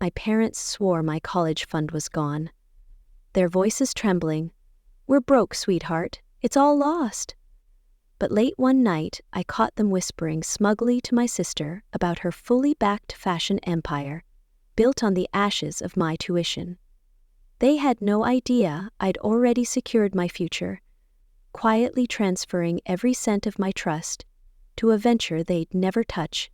My parents swore my college fund was gone. Their voices trembling. "We're broke, sweetheart. It's all lost." But late one night, I caught them whispering smugly to my sister about her fully backed fashion empire, built on the ashes of my tuition. They had no idea I'd already secured my future, quietly transferring every cent of my trust to a venture they'd never touch.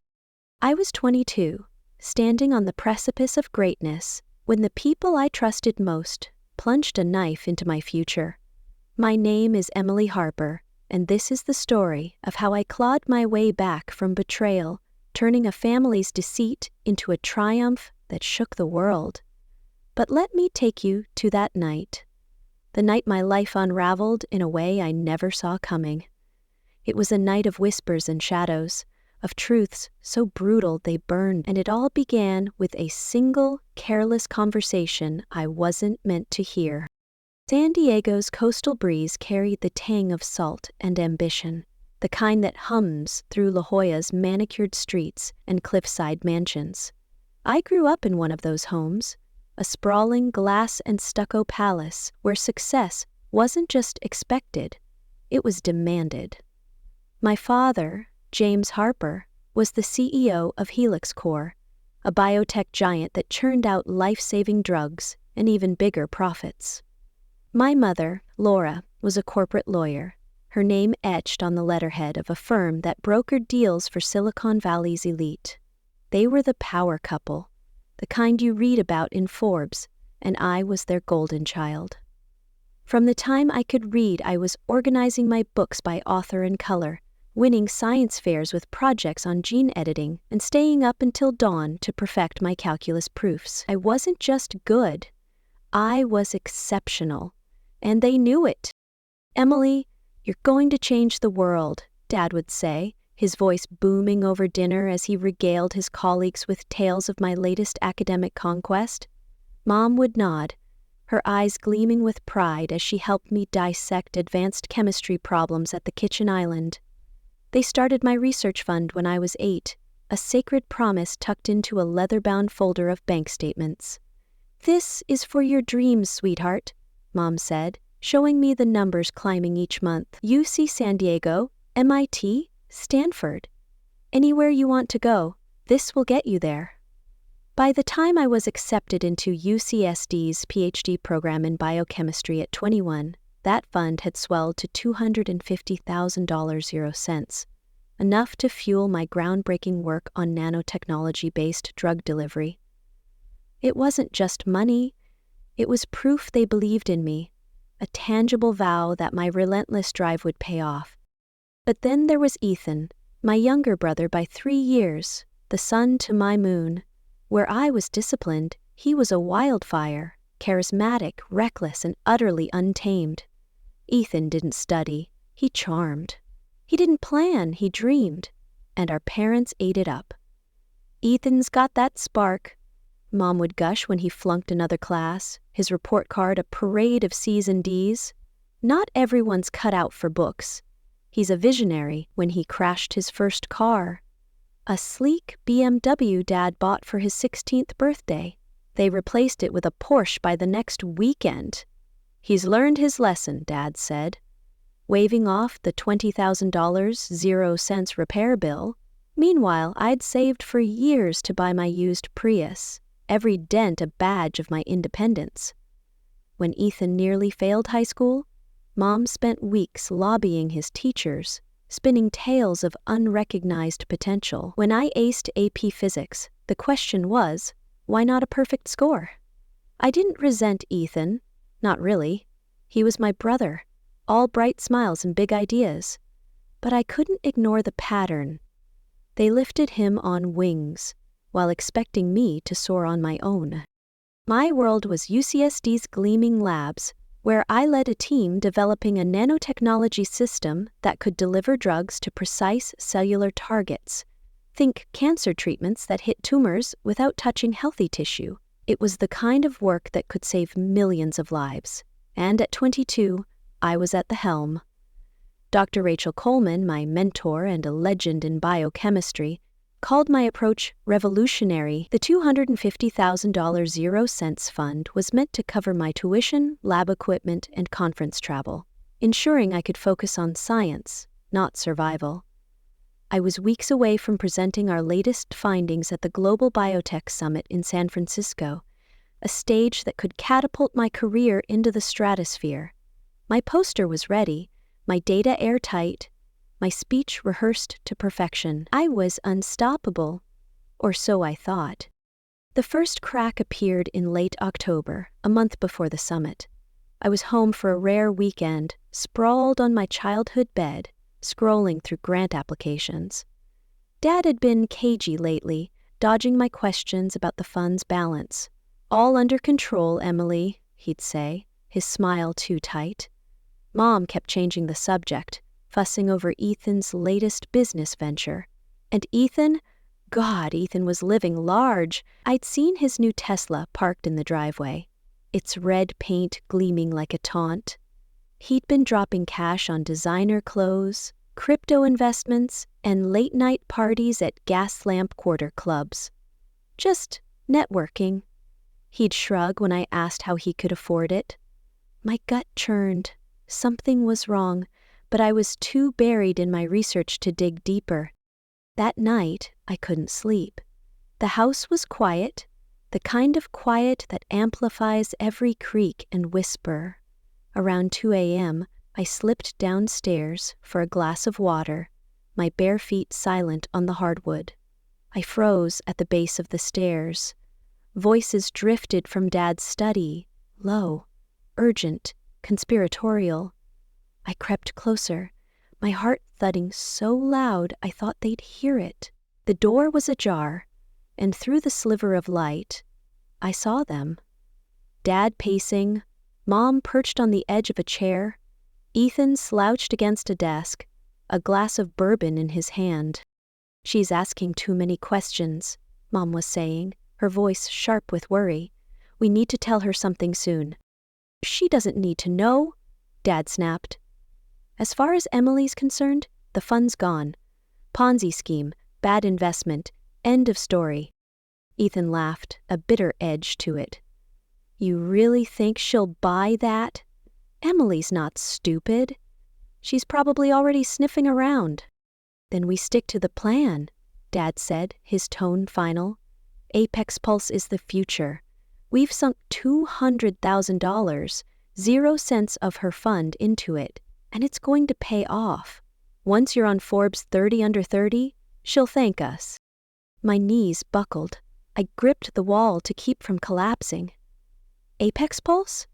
I was 22, standing on the precipice of greatness, when the people I trusted most plunged a knife into my future. My name is Emily Harper, and this is the story of how I clawed my way back from betrayal, turning a family's deceit into a triumph that shook the world. But let me take you to that night. The night my life unraveled in a way I never saw coming. It was a night of whispers and shadows, of truths so brutal they burned, and it all began with a single, careless conversation I wasn't meant to hear. San Diego's coastal breeze carried the tang of salt and ambition, the kind that hums through La Jolla's manicured streets and cliffside mansions. I grew up in one of those homes, a sprawling glass and stucco palace where success wasn't just expected, it was demanded. My father, James Harper, was the CEO of Helix Corp, a biotech giant that churned out life-saving drugs and even bigger profits. My mother, Laura, was a corporate lawyer, her name etched on the letterhead of a firm that brokered deals for Silicon Valley's elite. They were the power couple, the kind you read about in Forbes, and I was their golden child. From the time I could read, I was organizing my books by author and color, winning science fairs with projects on gene editing, and staying up until dawn to perfect my calculus proofs. I wasn't just good, I was exceptional, and they knew it. "Emily, you're going to change the world," Dad would say, his voice booming over dinner as he regaled his colleagues with tales of my latest academic conquest. Mom would nod, her eyes gleaming with pride as she helped me dissect advanced chemistry problems at the kitchen island. They started my research fund when I was 8, a sacred promise tucked into a leather-bound folder of bank statements. "This is for your dreams, sweetheart," Mom said, showing me the numbers climbing each month. "UC San Diego, MIT, Stanford. Anywhere you want to go, this will get you there." By the time I was accepted into UCSD's PhD program in biochemistry at 21, that fund had swelled to $250,000, enough to fuel my groundbreaking work on nanotechnology-based drug delivery. It wasn't just money, it was proof they believed in me, a tangible vow that my relentless drive would pay off. But then there was Ethan, my younger brother by 3 years, the sun to my moon. Where I was disciplined, he was a wildfire, charismatic, reckless, and utterly untamed. Ethan didn't study, he charmed. He didn't plan, he dreamed, and our parents ate it up. "Ethan's got that spark," Mom would gush when he flunked another class, his report card a parade of C's and D's. "Not everyone's cut out for books. He's a visionary," when he crashed his first car. A sleek BMW Dad bought for his 16th birthday. They replaced it with a Porsche by the next weekend. "He's learned his lesson," Dad said, waving off the $20,000 0 cents repair bill. Meanwhile, I'd saved for years to buy my used Prius, every dent a badge of my independence. When Ethan nearly failed high school, Mom spent weeks lobbying his teachers, spinning tales of unrecognized potential. When I aced AP Physics, the question was, why not a perfect score? I didn't resent Ethan, not really. He was my brother, all bright smiles and big ideas. But I couldn't ignore the pattern. They lifted him on wings, while expecting me to soar on my own. My world was UCSD's gleaming labs, where I led a team developing a nanotechnology system that could deliver drugs to precise cellular targets. Think cancer treatments that hit tumors without touching healthy tissue. It was the kind of work that could save millions of lives. And at 22, I was at the helm. Dr. Rachel Coleman, my mentor and a legend in biochemistry, called my approach revolutionary. The $250,000 0-cents fund was meant to cover my tuition, lab equipment, and conference travel, ensuring I could focus on science, not survival. I was weeks away from presenting our latest findings at the Global Biotech Summit in San Francisco, a stage that could catapult my career into the stratosphere. My poster was ready, my data airtight, my speech rehearsed to perfection. I was unstoppable, or so I thought. The first crack appeared in late October, a month before the summit. I was home for a rare weekend, sprawled on my childhood bed, scrolling through grant applications. Dad had been cagey lately, dodging my questions about the fund's balance. "All under control, Emily," he'd say, his smile too tight. Mom kept changing the subject, fussing over Ethan's latest business venture. And Ethan was living large. I'd seen his new Tesla parked in the driveway, its red paint gleaming like a taunt. He'd been dropping cash on designer clothes, crypto investments, and late-night parties at gas lamp quarter clubs. Just networking. He'd shrug when I asked how he could afford it. My gut churned. Something was wrong, but I was too buried in my research to dig deeper. That night, I couldn't sleep. The house was quiet, the kind of quiet that amplifies every creak and whisper. Around 2 a.m., I slipped downstairs for a glass of water, my bare feet silent on the hardwood. I froze at the base of the stairs. Voices drifted from Dad's study, low, urgent, conspiratorial. I crept closer, my heart thudding so loud I thought they'd hear it. The door was ajar, and through the sliver of light, I saw them. Dad pacing, Mom perched on the edge of a chair, Ethan slouched against a desk, a glass of bourbon in his hand. "She's asking too many questions," Mom was saying, her voice sharp with worry. "We need to tell her something soon." "She doesn't need to know," Dad snapped. "As far as Emily's concerned, the fund's gone. Ponzi scheme, bad investment, end of story." Ethan laughed, a bitter edge to it. "You really think she'll buy that? Emily's not stupid. She's probably already sniffing around." "Then we stick to the plan," Dad said, his tone final. "Apex Pulse is the future. We've sunk $200,000, 0 cents of her fund into it, and it's going to pay off. Once you're on Forbes 30 under 30, she'll thank us." My knees buckled. I gripped the wall to keep from collapsing. Apex Pulse?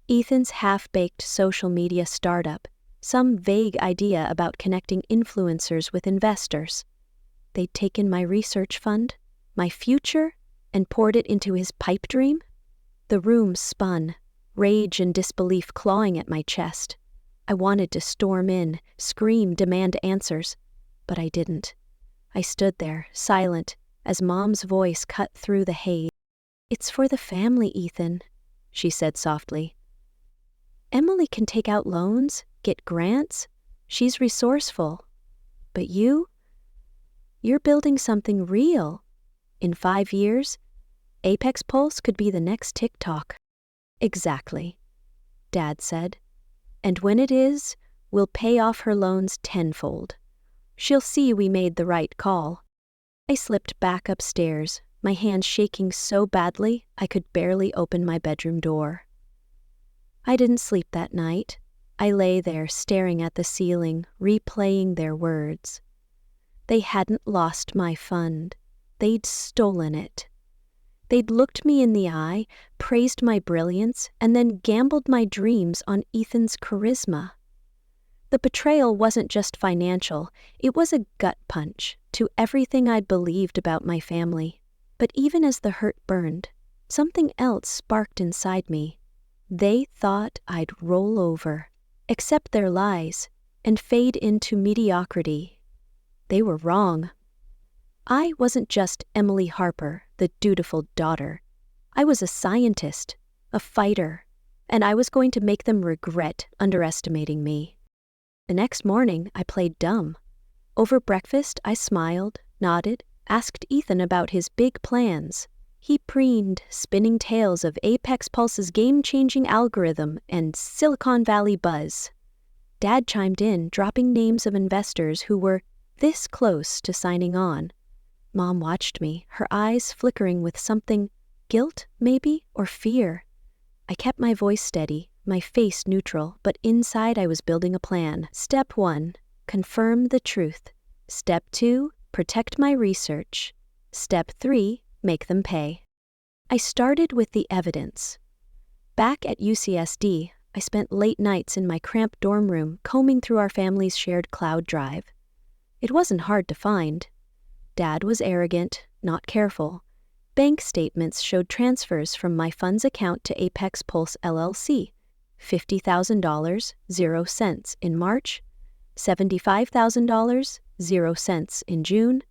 Ethan's half-baked social media startup, some vague idea about connecting influencers with investors. They'd taken my research fund, my future, and poured it into his pipe dream? The room spun, rage and disbelief clawing at my chest. I wanted to storm in, scream, demand answers, but I didn't. I stood there, silent, as Mom's voice cut through the haze. "It's for the family, Ethan," she said softly. "Emily can take out loans, get grants. She's resourceful. But you're building something real. In 5 years, Apex Pulse could be the next TikTok." "Exactly," Dad said. "And when it is, we'll pay off her loans tenfold. She'll see we made the right call." I slipped back upstairs, my hands shaking so badly I could barely open my bedroom door. I didn't sleep that night. I lay there staring at the ceiling, replaying their words. They hadn't lost my fund. They'd stolen it. They'd looked me in the eye, praised my brilliance, and then gambled my dreams on Ethan's charisma. The betrayal wasn't just financial, it was a gut punch to everything I'd believed about my family. But even as the hurt burned, something else sparked inside me. They thought I'd roll over, accept their lies, and fade into mediocrity. They were wrong. I wasn't just Emily Harper, the dutiful daughter. I was a scientist, a fighter, and I was going to make them regret underestimating me. The next morning, I played dumb. Over breakfast, I smiled, nodded, asked Ethan about his big plans. He preened, spinning tales of Apex Pulse's game-changing algorithm and Silicon Valley buzz. Dad chimed in, dropping names of investors who were this close to signing on. Mom watched me, her eyes flickering with something, guilt, maybe, or fear. I kept my voice steady, my face neutral, but inside I was building a plan. Step 1, confirm the truth. Step 2, protect my research. Step 3, make them pay. I started with the evidence. Back at UCSD, I spent late nights in my cramped dorm room combing through our family's shared cloud drive. It wasn't hard to find. Dad was arrogant, not careful. Bank statements showed transfers from my fund's account to Apex Pulse LLC. $50,000, 0 cents in March, $75,000, 0 cents in June,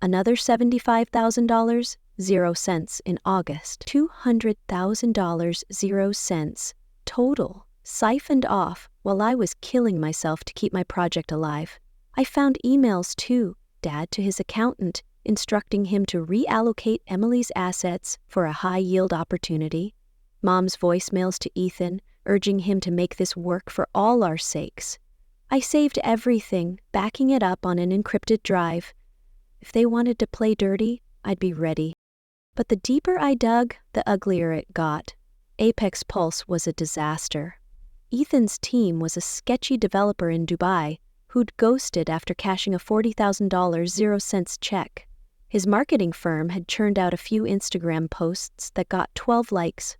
another $75,000, 0 cents in August, $200,000, 0 cents total, siphoned off while I was killing myself to keep my project alive. I found emails too, Dad to his accountant, instructing him to reallocate Emily's assets for a high-yield opportunity. Mom's voicemails to Ethan, urging him to make this work for all our sakes. I saved everything, backing it up on an encrypted drive. If they wanted to play dirty, I'd be ready. But the deeper I dug, the uglier it got. Apex Pulse was a disaster. Ethan's team was a sketchy developer in Dubai who'd ghosted after cashing a $40,000 0 cents check. His marketing firm had churned out a few Instagram posts that got 12 likes.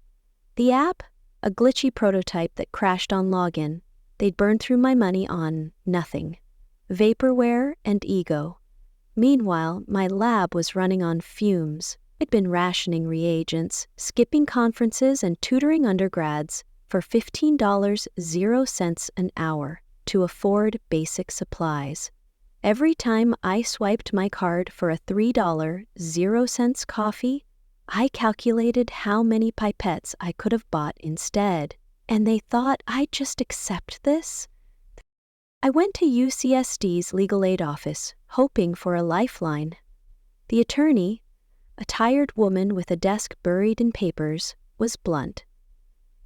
The app? A glitchy prototype that crashed on login. They'd burned through my money on nothing. Vaporware and ego. Meanwhile, my lab was running on fumes. I'd been rationing reagents, skipping conferences and tutoring undergrads for $15 0 cents an hour to afford basic supplies. Every time I swiped my card for a $3 0 cents coffee, I calculated how many pipettes I could have bought instead, and they thought I'd just accept this? I went to UCSD's legal aid office, hoping for a lifeline. The attorney, a tired woman with a desk buried in papers, was blunt.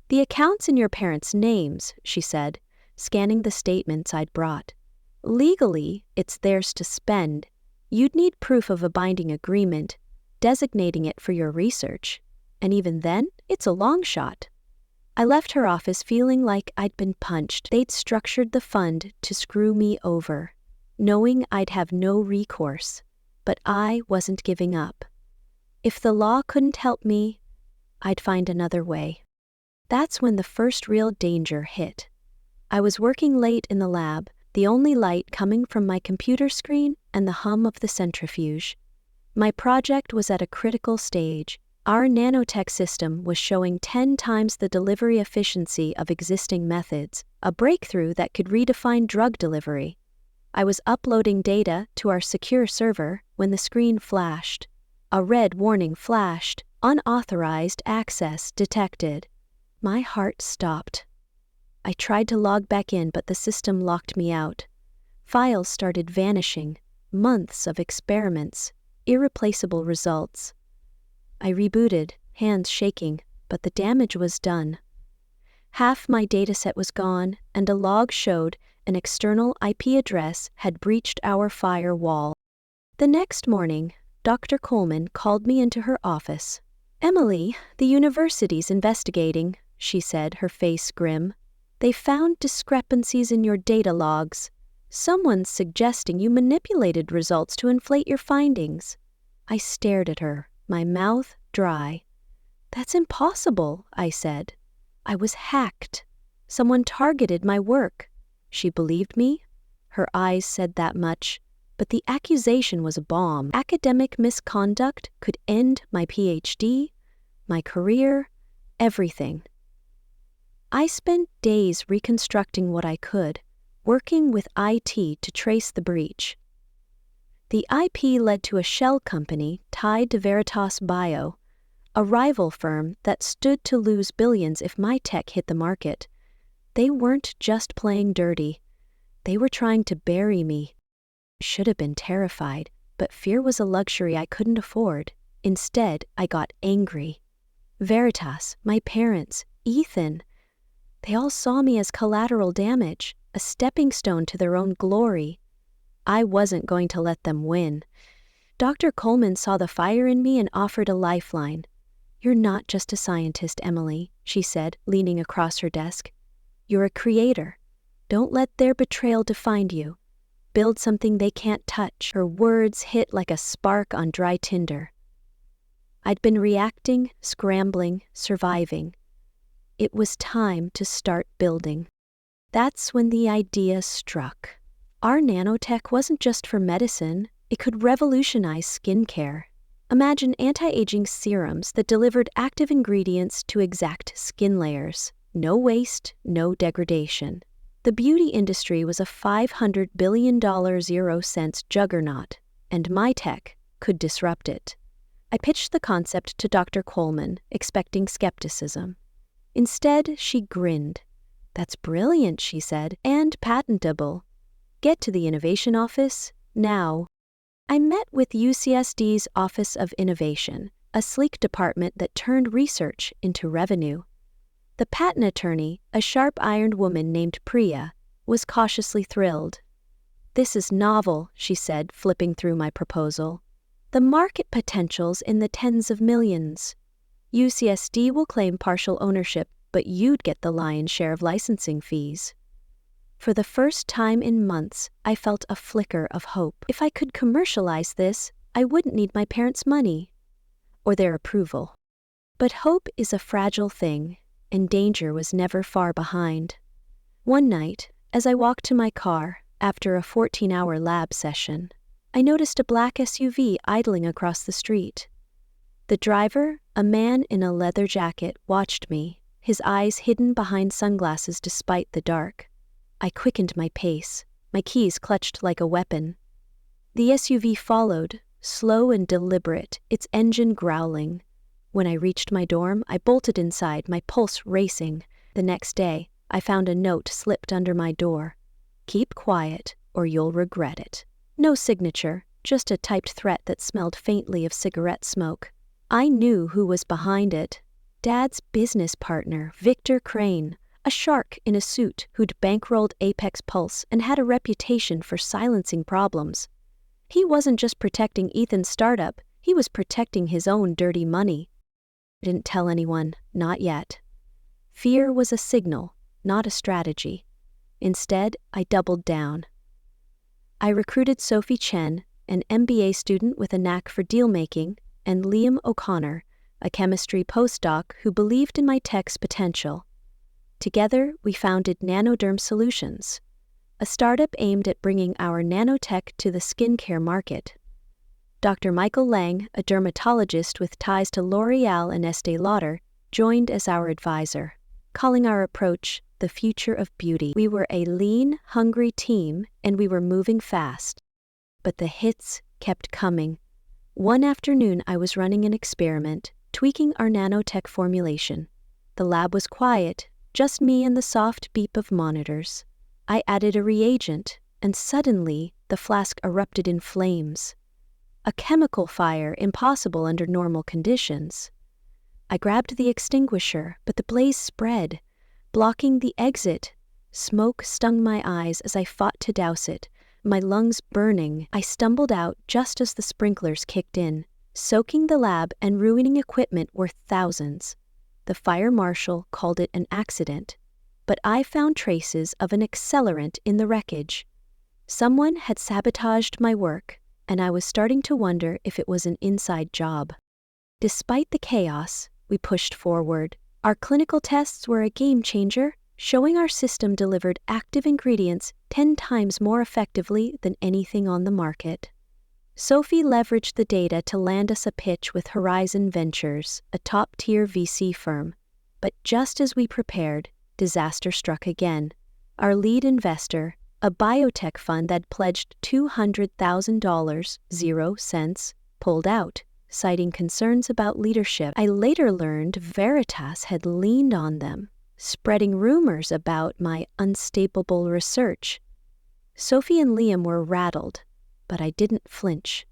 "The account's in your parents' names," she said, scanning the statements I'd brought. "Legally, it's theirs to spend. You'd need proof of a binding agreement, designating it for your research. And even then, it's a long shot." I left her office feeling like I'd been punched. They'd structured the fund to screw me over, knowing I'd have no recourse. But I wasn't giving up. If the law couldn't help me, I'd find another way. That's when the first real danger hit. I was working late in the lab, the only light coming from my computer screen and the hum of the centrifuge. My project was at a critical stage. Our nanotech system was showing 10 times the delivery efficiency of existing methods, a breakthrough that could redefine drug delivery. I was uploading data to our secure server when the screen flashed. A red warning flashed, unauthorized access detected. My heart stopped. I tried to log back in, but the system locked me out. Files started vanishing, months of experiments, irreplaceable results. I rebooted, hands shaking, but the damage was done. Half my dataset was gone, and a log showed an external IP address had breached our firewall. The next morning, Dr. Coleman called me into her office. "Emily, the university's investigating," she said, her face grim. "They found discrepancies in your data logs. Someone's suggesting you manipulated results to inflate your findings." I stared at her, my mouth dry. "That's impossible," I said. "I was hacked. Someone targeted my work." She believed me. Her eyes said that much, but the accusation was a bomb. Academic misconduct could end my PhD, my career, everything. I spent days reconstructing what I could, working with IT to trace the breach. The IP led to a shell company tied to Veritas Bio, a rival firm that stood to lose billions if my tech hit the market. They weren't just playing dirty. They were trying to bury me. I should have been terrified, But fear was a luxury I couldn't afford. Instead, I got angry. Veritas, my parents, Ethan, they all saw me as collateral damage, a stepping stone to their own glory. I wasn't going to let them win. Dr. Coleman saw the fire in me and offered a lifeline. "You're not just a scientist, Emily," she said, leaning across her desk. "You're a creator. Don't let their betrayal define you. Build something they can't touch." Her words hit like a spark on dry tinder. I'd been reacting, scrambling, surviving. It was time to start building. That's when the idea struck. Our nanotech wasn't just for medicine, it could revolutionize skincare. Imagine anti-aging serums that delivered active ingredients to exact skin layers. No waste, no degradation. The beauty industry was a $500 billion 0-cents juggernaut, and my tech could disrupt it. I pitched the concept to Dr. Coleman, expecting skepticism. Instead, she grinned. "That's brilliant," she said, "and patentable. Get to the innovation office now." I met with UCSD's Office of Innovation, a sleek department that turned research into revenue. The patent attorney, a sharp-ironed woman named Priya, was cautiously thrilled. "This is novel," she said, flipping through my proposal. "The market potential's in the tens of millions. UCSD will claim partial ownership, but you'd get the lion's share of licensing fees." For the first time in months, I felt a flicker of hope. If I could commercialize this, I wouldn't need my parents' money or their approval. But hope is a fragile thing, and danger was never far behind. One night, as I walked to my car after a 14-hour lab session, I noticed a black SUV idling across the street. The driver, a man in a leather jacket, watched me, his eyes hidden behind sunglasses despite the dark. I quickened my pace, my keys clutched like a weapon. The SUV followed, slow and deliberate, its engine growling. When I reached my dorm, I bolted inside, my pulse racing. The next day, I found a note slipped under my door. "Keep quiet, or you'll regret it." No signature, just a typed threat that smelled faintly of cigarette smoke. I knew who was behind it. Dad's business partner, Victor Crane, a shark in a suit who'd bankrolled Apex Pulse and had a reputation for silencing problems. He wasn't just protecting Ethan's startup, he was protecting his own dirty money. I didn't tell anyone, not yet. Fear was a signal, not a strategy. Instead, I doubled down. I recruited Sophie Chen, an MBA student with a knack for deal-making, and Liam O'Connor, a chemistry postdoc who believed in my tech's potential. Together, we founded Nanoderm Solutions, a startup aimed at bringing our nanotech to the skincare market. Dr. Michael Lang, a dermatologist with ties to L'Oréal and Estée Lauder, joined as our advisor, calling our approach the future of beauty. We were a lean, hungry team, and we were moving fast. But the hits kept coming. One afternoon, I was running an experiment, tweaking our nanotech formulation. The lab was quiet, just me and the soft beep of monitors. I added a reagent, and suddenly the flask erupted in flames. A chemical fire impossible under normal conditions. I grabbed the extinguisher, but the blaze spread, blocking the exit. Smoke stung my eyes as I fought to douse it, my lungs burning. I stumbled out just as the sprinklers kicked in, soaking the lab and ruining equipment worth thousands. The fire marshal called it an accident, but I found traces of an accelerant in the wreckage. Someone had sabotaged my work, and I was starting to wonder if it was an inside job. Despite the chaos, we pushed forward. Our clinical tests were a game changer, showing our system delivered active ingredients 10 times more effectively than anything on the market. Sophie leveraged the data to land us a pitch with Horizon Ventures, a top-tier VC firm. But just as we prepared, disaster struck again. Our lead investor, a biotech fund that pledged $200,000, 0 cents, pulled out, citing concerns about leadership. I later learned Veritas had leaned on them, spreading rumors about my unstable research. Sophie and Liam were rattled, but I didn't flinch.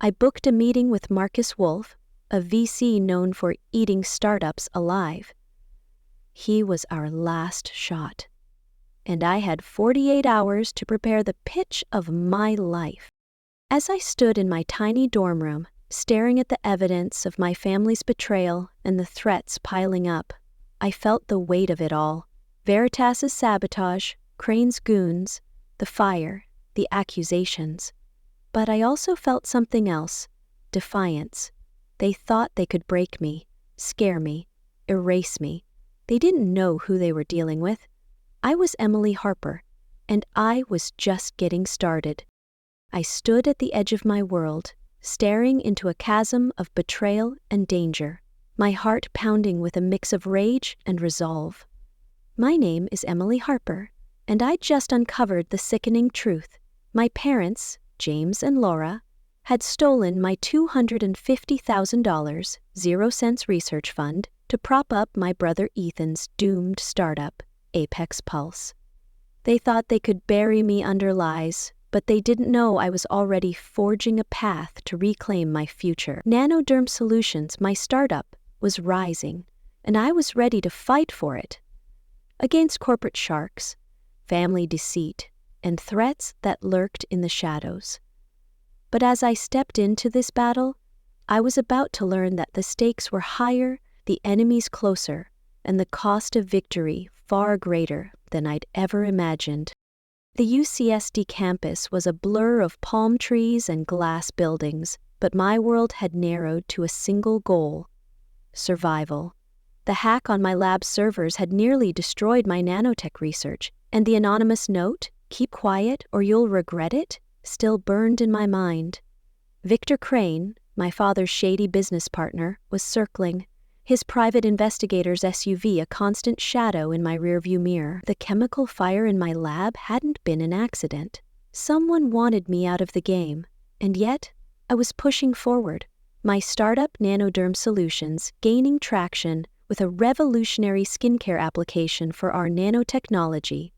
I booked a meeting with Marcus Wolf, a VC known for eating startups alive. He was our last shot, and I had 48 hours to prepare the pitch of my life. As I stood in my tiny dorm room, staring at the evidence of my family's betrayal and the threats piling up, I felt the weight of it all. Veritas's sabotage, Crane's goons, the fire, the accusations. But I also felt something else, defiance. They thought they could break me, scare me, erase me. They didn't know who they were dealing with. I was Emily Harper, and I was just getting started. I stood at the edge of my world, staring into a chasm of betrayal and danger, my heart pounding with a mix of rage and resolve. My name is Emily Harper, and I just uncovered the sickening truth. My parents, James and Laura, had stolen my $250,000 0-cents research fund to prop up my brother Ethan's doomed startup, Apex Pulse. They thought they could bury me under lies, but they didn't know I was already forging a path to reclaim my future. Nanoderm Solutions, my startup, was rising, and I was ready to fight for it. Against corporate sharks, family deceit, and threats that lurked in the shadows. But as I stepped into this battle, I was about to learn that the stakes were higher, the enemies closer, and the cost of victory far greater than I'd ever imagined. The UCSD campus was a blur of palm trees and glass buildings, but my world had narrowed to a single goal: survival. The hack on my lab servers had nearly destroyed my nanotech research, and the anonymous note, "Keep quiet or you'll regret it," still burned in my mind. Victor Crane, my father's shady business partner, was circling, his private investigator's SUV a constant shadow in my rearview mirror. The chemical fire in my lab hadn't been an accident. Someone wanted me out of the game, and yet I was pushing forward, my startup Nanoderm Solutions gaining traction with a revolutionary skincare application for our nanotechnology.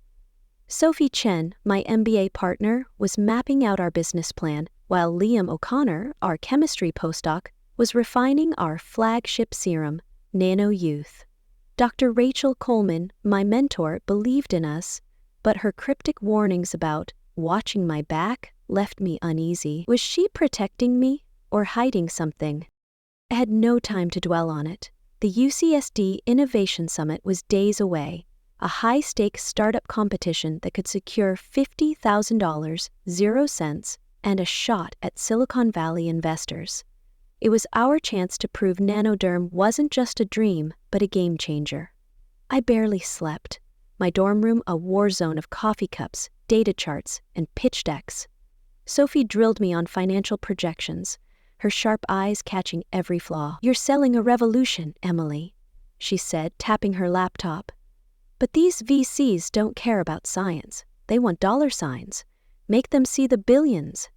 Sophie Chen, my MBA partner, was mapping out our business plan, while Liam O'Connor, our chemistry postdoc, was refining our flagship serum, Nano Youth. Dr. Rachel Coleman, my mentor, believed in us, but her cryptic warnings about watching my back left me uneasy. Was she protecting me or hiding something? I had no time to dwell on it. The UCSD Innovation Summit was days away, a high-stakes startup competition that could secure $50,000, 0 cents, and a shot at Silicon Valley investors. It was our chance to prove Nanoderm wasn't just a dream, but a game-changer. I barely slept, my dorm room a war zone of coffee cups, data charts, and pitch decks. Sophie drilled me on financial projections, her sharp eyes catching every flaw. "You're selling a revolution, Emily," she said, tapping her laptop. "But these VCs don't care about science. They want dollar signs. Make them see the billions."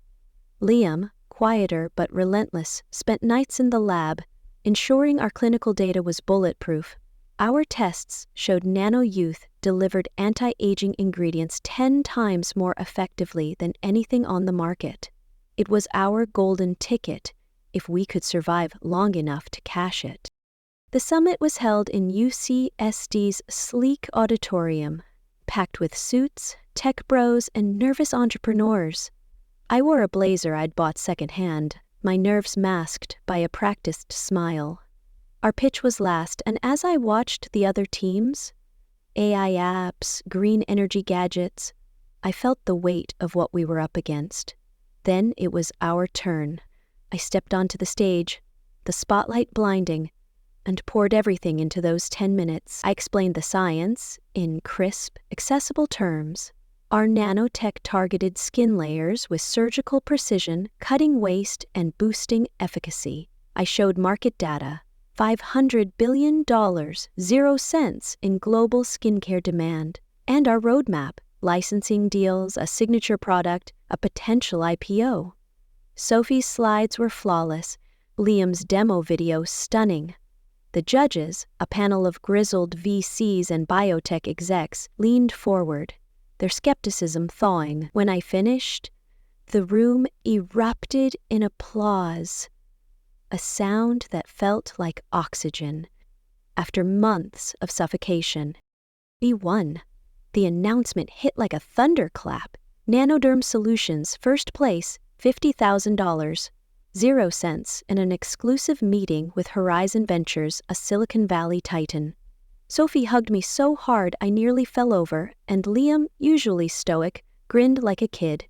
Liam, quieter but relentless, spent nights in the lab, ensuring our clinical data was bulletproof. Our tests showed Nano Youth delivered anti-aging ingredients 10 times more effectively than anything on the market. It was our golden ticket, if we could survive long enough to cash it. The summit was held in UCSD's sleek auditorium, packed with suits, tech bros, and nervous entrepreneurs. I wore a blazer I'd bought secondhand, my nerves masked by a practiced smile. Our pitch was last, and as I watched the other teams, AI apps, green energy gadgets, I felt the weight of what we were up against. Then it was our turn. I stepped onto the stage, the spotlight blinding, and poured everything into those 10 minutes. I explained the science in crisp, accessible terms. Our nanotech-targeted skin layers with surgical precision, cutting waste and boosting efficacy. I showed market data, $500 billion, 0 cents in global skincare demand, and our roadmap, licensing deals, a signature product, a potential IPO. Sophie's slides were flawless, Liam's demo video stunning. The judges, a panel of grizzled VCs and biotech execs, leaned forward, their skepticism thawing. When I finished, The room erupted in applause, a sound that felt like oxygen after months of suffocation. We won. The announcement hit like a thunderclap. Nanoderm Solutions, first place, $50,000, 0 cents, in an exclusive meeting with Horizon Ventures, a Silicon Valley titan. Sophie hugged me so hard I nearly fell over, and Liam, usually stoic, grinned like a kid.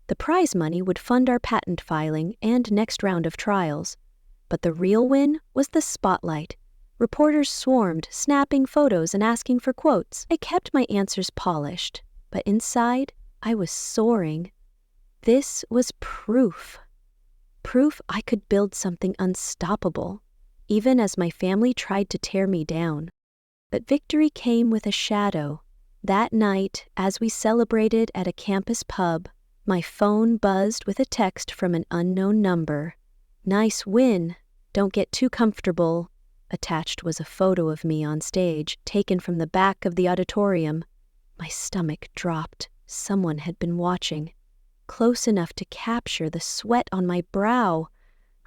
The prize money would fund our patent filing and next round of trials. But the real win was the spotlight. Reporters swarmed, snapping photos and asking for quotes. I kept my answers polished, but inside, I was soaring. This was proof. Proof I could build something unstoppable, even as my family tried to tear me down. But victory came with a shadow. That night, as we celebrated at a campus pub, my phone buzzed with a text from an unknown number. "Nice win. Don't get too comfortable." Attached was a photo of me on stage, taken from the back of the auditorium. My stomach dropped. Someone had been watching, close enough to capture the sweat on my brow.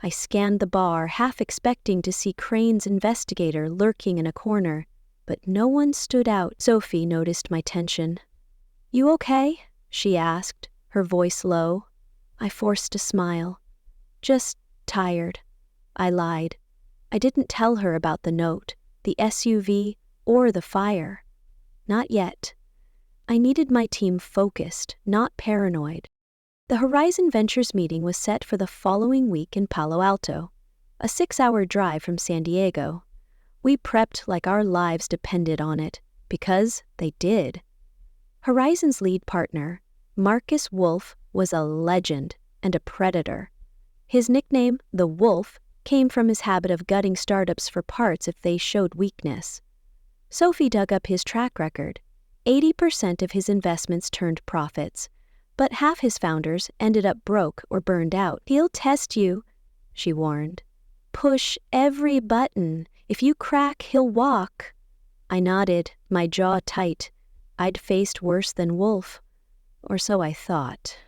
I scanned the bar, half expecting to see Crane's investigator lurking in a corner, but no one stood out. Sophie noticed my tension. "You okay?" she asked, her voice low. I forced a smile. "Just tired," I lied. I didn't tell her about the note, the SUV, or the fire. Not yet. I needed my team focused, not paranoid. The Horizon Ventures meeting was set for the following week in Palo Alto, a 6-hour drive from San Diego. We prepped like our lives depended on it, because they did. Horizon's lead partner, Marcus Wolf, was a legend and a predator. His nickname, the Wolf, came from his habit of gutting startups for parts if they showed weakness. Sophie dug up his track record. 80% of his investments turned profits, but half his founders ended up broke or burned out. "He'll test you," she warned. "Push every button. If you crack, he'll walk." I nodded, my jaw tight. I'd faced worse than Wolf, or so I thought.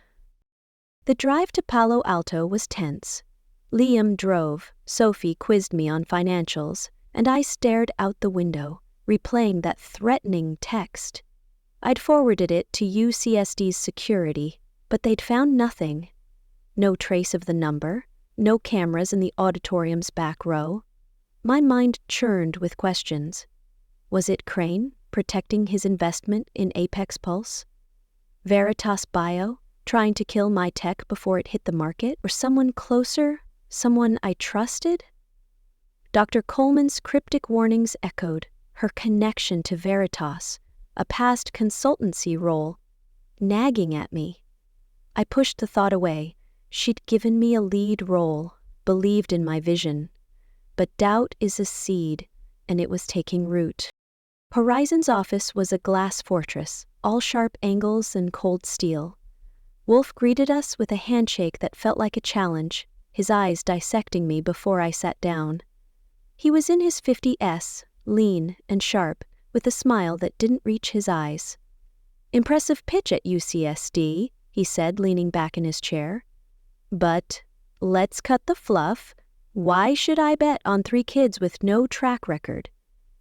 The drive to Palo Alto was tense. Liam drove, Sophie quizzed me on financials, and I stared out the window, replaying that threatening text. I'd forwarded it to UCSD's security, but they'd found nothing. No trace of the number, no cameras in the auditorium's back row. My mind churned with questions. Was it Crane, protecting his investment in Apex Pulse? Veritas Bio, trying to kill my tech before it hit the market? Or someone closer? Someone I trusted? Dr. Coleman's cryptic warnings echoed, her connection to Veritas, a past consultancy role, nagging at me. I pushed the thought away. She'd given me a lead role, believed in my vision. But doubt is a seed, and it was taking root. Horizon's office was a glass fortress, all sharp angles and cold steel. Wolf greeted us with a handshake that felt like a challenge, his eyes dissecting me before I sat down. He was in his 50s, lean and sharp, with a smile that didn't reach his eyes. "Impressive pitch at UCSD," he said, leaning back in his chair. "But let's cut the fluff. Why should I bet on 3 kids with no track record?"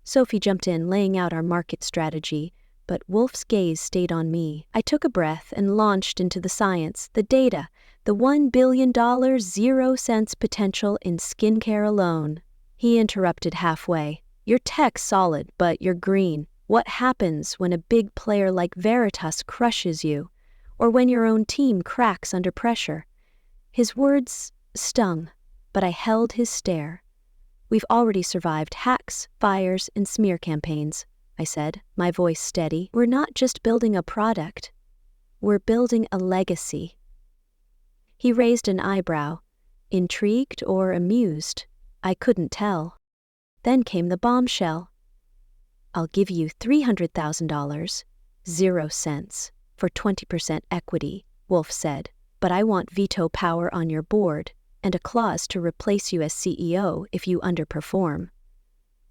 Sophie jumped in, laying out our market strategy, but Wolf's gaze stayed on me. I took a breath and launched into the science, the data, the $1 billion 0 cents potential in skincare alone. He interrupted halfway. "Your tech's solid, but you're green. What happens when a big player like Veritas crushes you, or when your own team cracks under pressure?" His words stung, but I held his stare. "We've already survived hacks, fires, and smear campaigns," I said, my voice steady. "We're not just building a product. We're building a legacy." He raised an eyebrow, intrigued or amused. I couldn't tell. Then came the bombshell. "I'll give you $300,000, 0 cents, for 20% equity," Wolf said, "but I want veto power on your board and a clause to replace you as CEO if you underperform."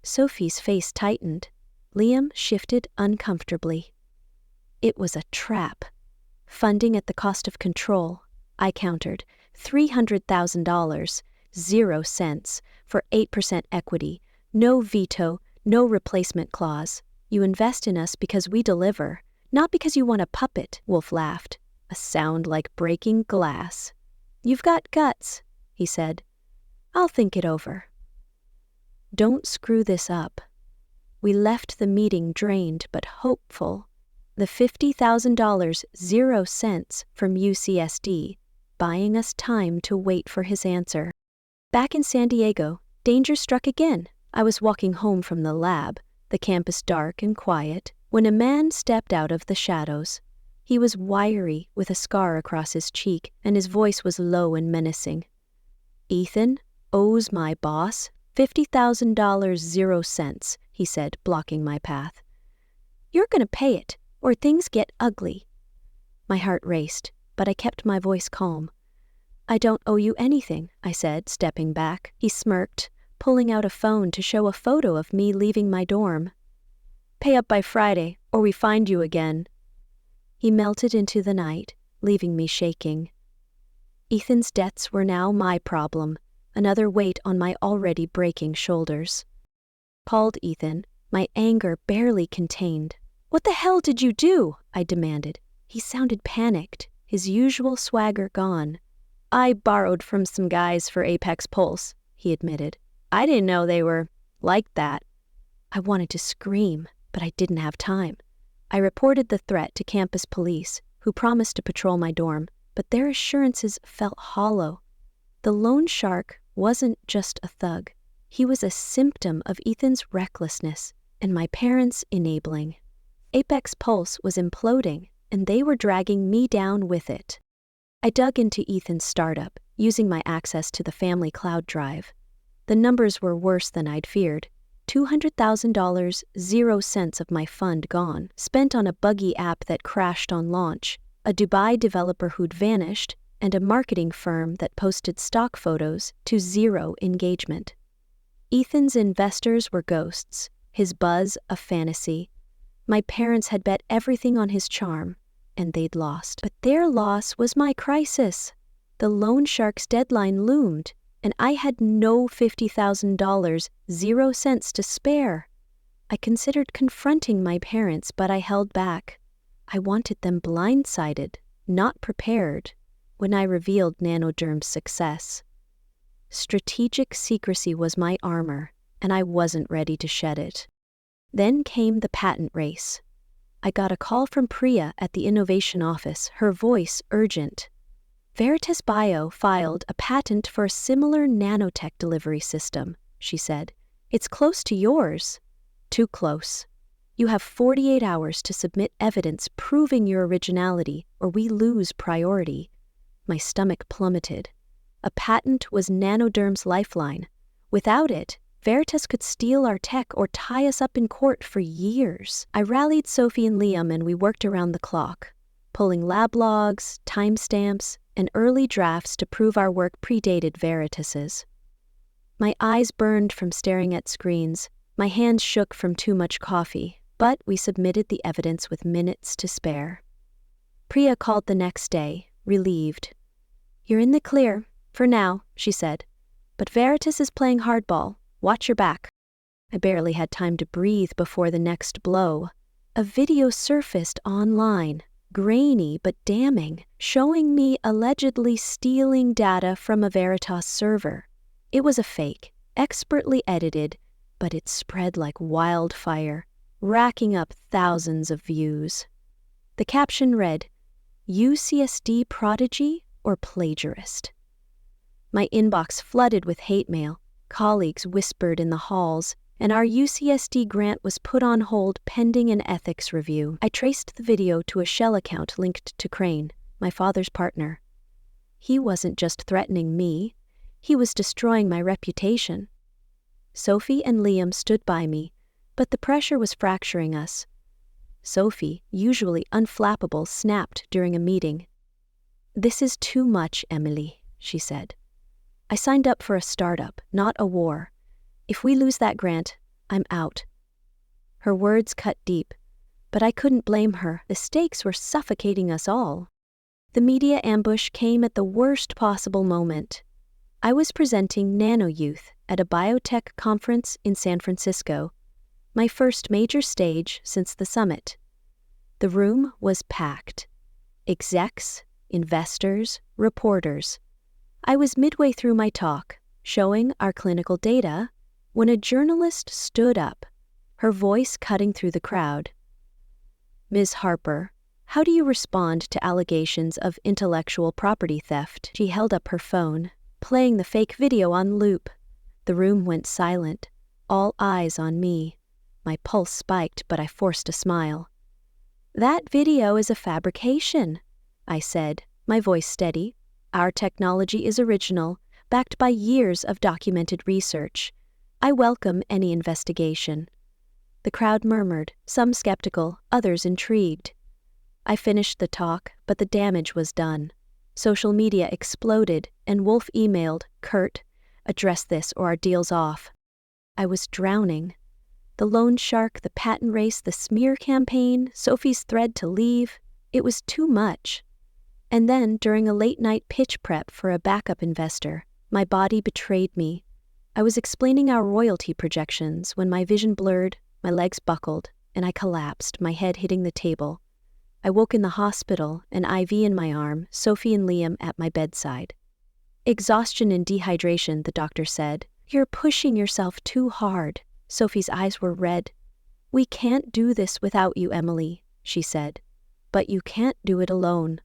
Sophie's face tightened. Liam shifted uncomfortably. It was a trap. Funding at the cost of control. I countered. $300,000, 0 cents, for 8% equity. No veto, no replacement clause. You invest in us because we deliver, not because you want a puppet, Wolf laughed, a sound like breaking glass. You've got guts, he said. I'll think it over. Don't screw this up. We left the meeting drained but hopeful. The $50,000, 0 cents, from UCSD, buying us time to wait for his answer. Back in San Diego, danger struck again. I was walking home from the lab, the campus dark and quiet, when a man stepped out of the shadows. He was wiry, with a scar across his cheek, and his voice was low and menacing. Ethan owes my boss $50,000, 0 cents, he said, blocking my path. You're gonna pay it, or things get ugly. My heart raced, but I kept my voice calm. I don't owe you anything, I said, stepping back. He smirked, pulling out a phone to show a photo of me leaving my dorm. Pay up by Friday, or we find you again. He melted into the night, leaving me shaking. Ethan's debts were now my problem, another weight on my already breaking shoulders. Called Ethan, my anger barely contained. What the hell did you do? I demanded. He sounded panicked, his usual swagger gone. I borrowed from some guys for Apex Pulse, he admitted. I didn't know they were like that. I wanted to scream, but I didn't have time. I reported the threat to campus police, who promised to patrol my dorm, but their assurances felt hollow. The loan shark wasn't just a thug. He was a symptom of Ethan's recklessness and my parents' enabling. Apex Pulse was imploding, and they were dragging me down with it. I dug into Ethan's startup, using my access to the family cloud drive. The numbers were worse than I'd feared. $200,000, 0 cents of my fund gone, spent on a buggy app that crashed on launch, a Dubai developer who'd vanished, and a marketing firm that posted stock photos to 0 engagement. Ethan's investors were ghosts, his buzz a fantasy. My parents had bet everything on his charm, and they'd lost. But their loss was my crisis. The loan shark's deadline loomed, and I had no $50,000, 0 cents to spare. I considered confronting my parents, but I held back. I wanted them blindsided, not prepared, when I revealed Nanoderm's success. Strategic secrecy was my armor, and I wasn't ready to shed it. Then came the patent race. I got a call from Priya at the innovation office, her voice urgent. Veritas Bio filed a patent for a similar nanotech delivery system, she said. It's close to yours. Too close. You have 48 hours to submit evidence proving your originality, or we lose priority. My stomach plummeted. A patent was Nanoderm's lifeline. Without it, Veritas could steal our tech or tie us up in court for years. I rallied Sophie and Liam and we worked around the clock, pulling lab logs, timestamps, and early drafts to prove our work predated Veritas's. My eyes burned from staring at screens, my hands shook from too much coffee, but we submitted the evidence with minutes to spare. Priya called the next day, relieved. You're in the clear, for now, she said. But Veritas is playing hardball. Watch your back. I barely had time to breathe before the next blow. A video surfaced online, grainy but damning, showing me allegedly stealing data from a Veritas server. It was a fake, expertly edited, but it spread like wildfire, racking up thousands of views. The caption read, UCSD prodigy or plagiarist? My inbox flooded with hate mail. Colleagues whispered in the halls, and our UCSD grant was put on hold pending an ethics review. I traced the video to a Shell account linked to Crane, my father's partner. He wasn't just threatening me, he was destroying my reputation. Sophie and Liam stood by me, but the pressure was fracturing us. Sophie, usually unflappable, snapped during a meeting. This is too much, Emily, she said. I signed up for a startup, not a war. If we lose that grant, I'm out. Her words cut deep, but I couldn't blame her. The stakes were suffocating us all. The media ambush came at the worst possible moment. I was presenting NanoYouth at a biotech conference in San Francisco, my first major stage since the summit. The room was packed. Execs, investors, reporters. I was midway through my talk, showing our clinical data, when a journalist stood up, her voice cutting through the crowd. "Ms. Harper, how do you respond to allegations of intellectual property theft?" She held up her phone, playing the fake video on loop. The room went silent, all eyes on me. My pulse spiked, but I forced a smile. "That video is a fabrication," I said, my voice steady. "Our technology is original, backed by years of documented research. I welcome any investigation." The crowd murmured, some skeptical, others intrigued. I finished the talk, but the damage was done. Social media exploded, and Wolf emailed, "Kurt, address this or our deal's off." I was drowning. The loan shark, the patent race, the smear campaign, Sophie's threat to leave. It was too much. And then, during a late-night pitch prep for a backup investor, my body betrayed me. I was explaining our royalty projections when my vision blurred, my legs buckled, and I collapsed, my head hitting the table. I woke in the hospital, an IV in my arm, Sophie and Liam at my bedside. "Exhaustion and dehydration," the doctor said. "You're pushing yourself too hard." Sophie's eyes were red. "We can't do this without you, Emily," she said. "But you can't do it alone."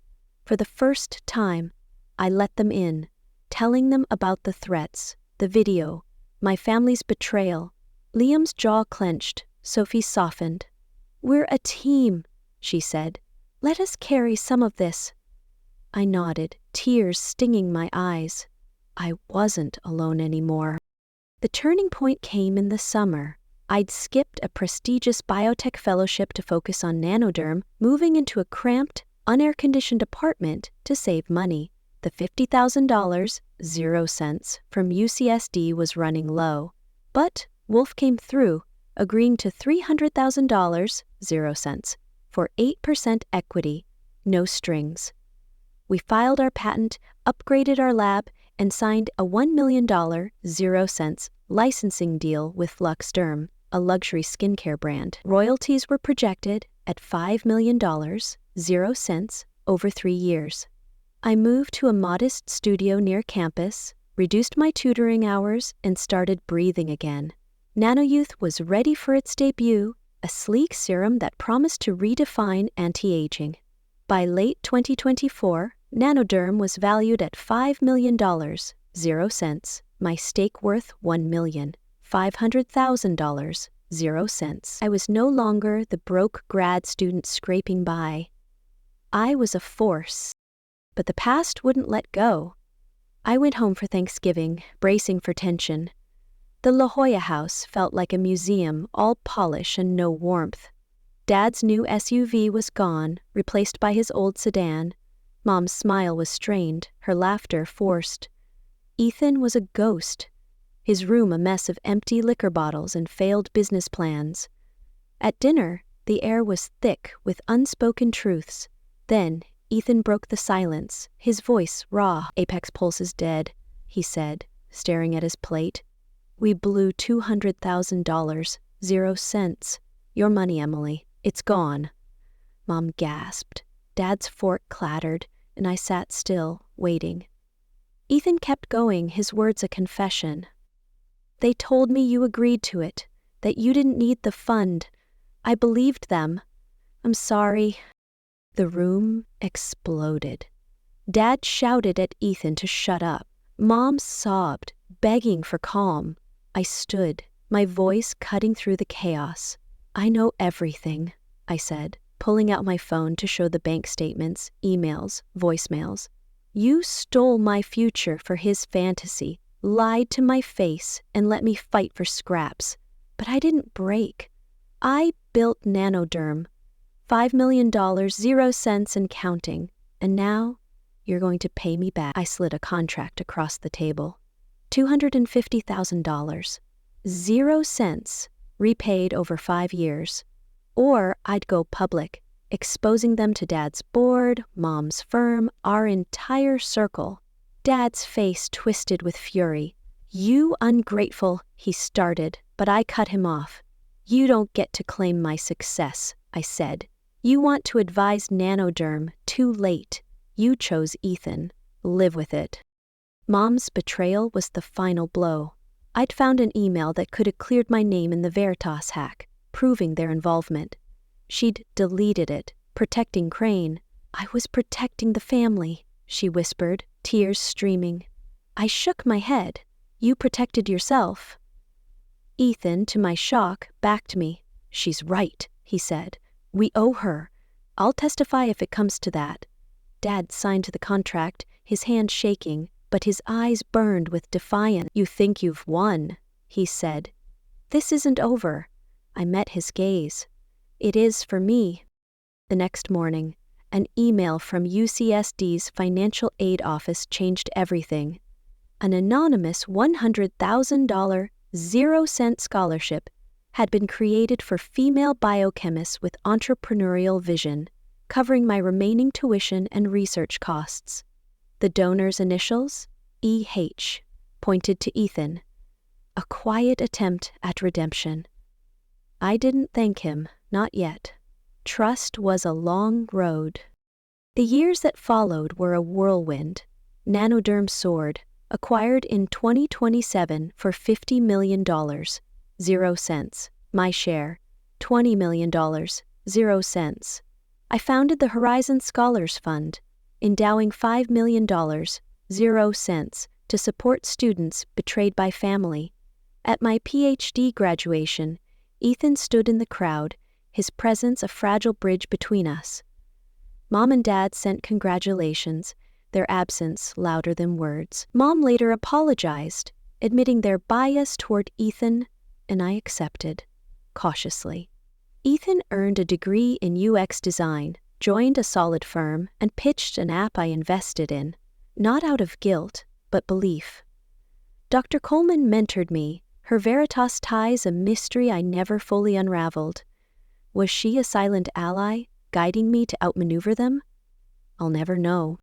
For the first time, I let them in, telling them about the threats, the video, my family's betrayal. Liam's jaw clenched, Sophie softened. "We're a team," she said. "Let us carry some of this." I nodded, tears stinging my eyes. I wasn't alone anymore. The turning point came in the summer. I'd skipped a prestigious biotech fellowship to focus on Nanoderm, moving into a cramped, unair-conditioned apartment to save money. The $50,000, 0 cents, from UCSD was running low. But Wolf came through, agreeing to $300,000, 0 cents, for 8% equity, no strings. We filed our patent, upgraded our lab, and signed a $1 million, 0 cents, licensing deal with LuxDerm, a luxury skincare brand. Royalties were projected at $5 million, 0 cents, over 3 years. I moved to a modest studio near campus, reduced my tutoring hours, and started breathing again. NanoYouth was ready for its debut, a sleek serum that promised to redefine anti-aging. By late 2024, Nanoderm was valued at $5 million, 0 cents, my stake worth $1,500,000, 0 cents. I was no longer the broke grad student scraping by. I was a force. But the past wouldn't let go. I went home for Thanksgiving, bracing for tension. The La Jolla house felt like a museum, all polish and no warmth. Dad's new SUV was gone, replaced by his old sedan. Mom's smile was strained, her laughter forced. Ethan was a ghost. His room a mess of empty liquor bottles and failed business plans. At dinner, the air was thick with unspoken truths. Then, Ethan broke the silence, his voice raw. "Apex Pulse is dead," he said, staring at his plate. "We blew $200,000, 0 cents. Your money, Emily. It's gone." Mom gasped. Dad's fork clattered, and I sat still, waiting. Ethan kept going, his words a confession. "They told me you agreed to it, that you didn't need the fund. I believed them. I'm sorry." The room exploded. Dad shouted at Ethan to shut up. Mom sobbed, begging for calm. I stood, my voice cutting through the chaos. "I know everything," I said, pulling out my phone to show the bank statements, emails, voicemails. "You stole my future for his fantasy, lied to my face, and let me fight for scraps. But I didn't break. I built Nanoderm. $5 million, 0 cents and counting. And now, you're going to pay me back." I slid a contract across the table. $250,000, 0 cents, repaid over 5 years. Or I'd go public, exposing them to Dad's board, Mom's firm, our entire circle. Dad's face twisted with fury. "You ungrateful," he started, but I cut him off. "You don't get to claim my success," I said. "You want to advise Nanoderm, too late. You chose Ethan. Live with it." Mom's betrayal was the final blow. I'd found an email that could have cleared my name in the Veritas hack, proving their involvement. She'd deleted it, protecting Crane. "I was protecting the family," she whispered, tears streaming. I shook my head. "You protected yourself." Ethan, to my shock, backed me. "She's right," he said. "We owe her. I'll testify if it comes to that." Dad signed the contract, his hand shaking, but his eyes burned with defiance. "You think you've won," he said. "This isn't over." I met his gaze. "It is for me." The next morning, an email from UCSD's financial aid office changed everything. An anonymous $100,000 0-cent scholarship had been created for female biochemists with entrepreneurial vision, covering my remaining tuition and research costs. The donor's initials, EH, pointed to Ethan. A quiet attempt at redemption. I didn't thank him, not yet. Trust was a long road. The years that followed were a whirlwind. Nanoderm soared, acquired in 2027 for $50 million, 0 cents. My share, $20 million, 0 cents. I founded the Horizon Scholars Fund, endowing $5 million, 0 cents, to support students betrayed by family. At my PhD graduation, Ethan stood in the crowd, his presence a fragile bridge between us. Mom and Dad sent congratulations, their absence louder than words. Mom later apologized, admitting their bias toward Ethan, and I accepted, cautiously. Ethan earned a degree in UX design, joined a solid firm, and pitched an app I invested in, not out of guilt, but belief. Dr. Coleman mentored me, her Veritas ties a mystery I never fully unraveled. Was she a silent ally, guiding me to outmaneuver them? I'll never know.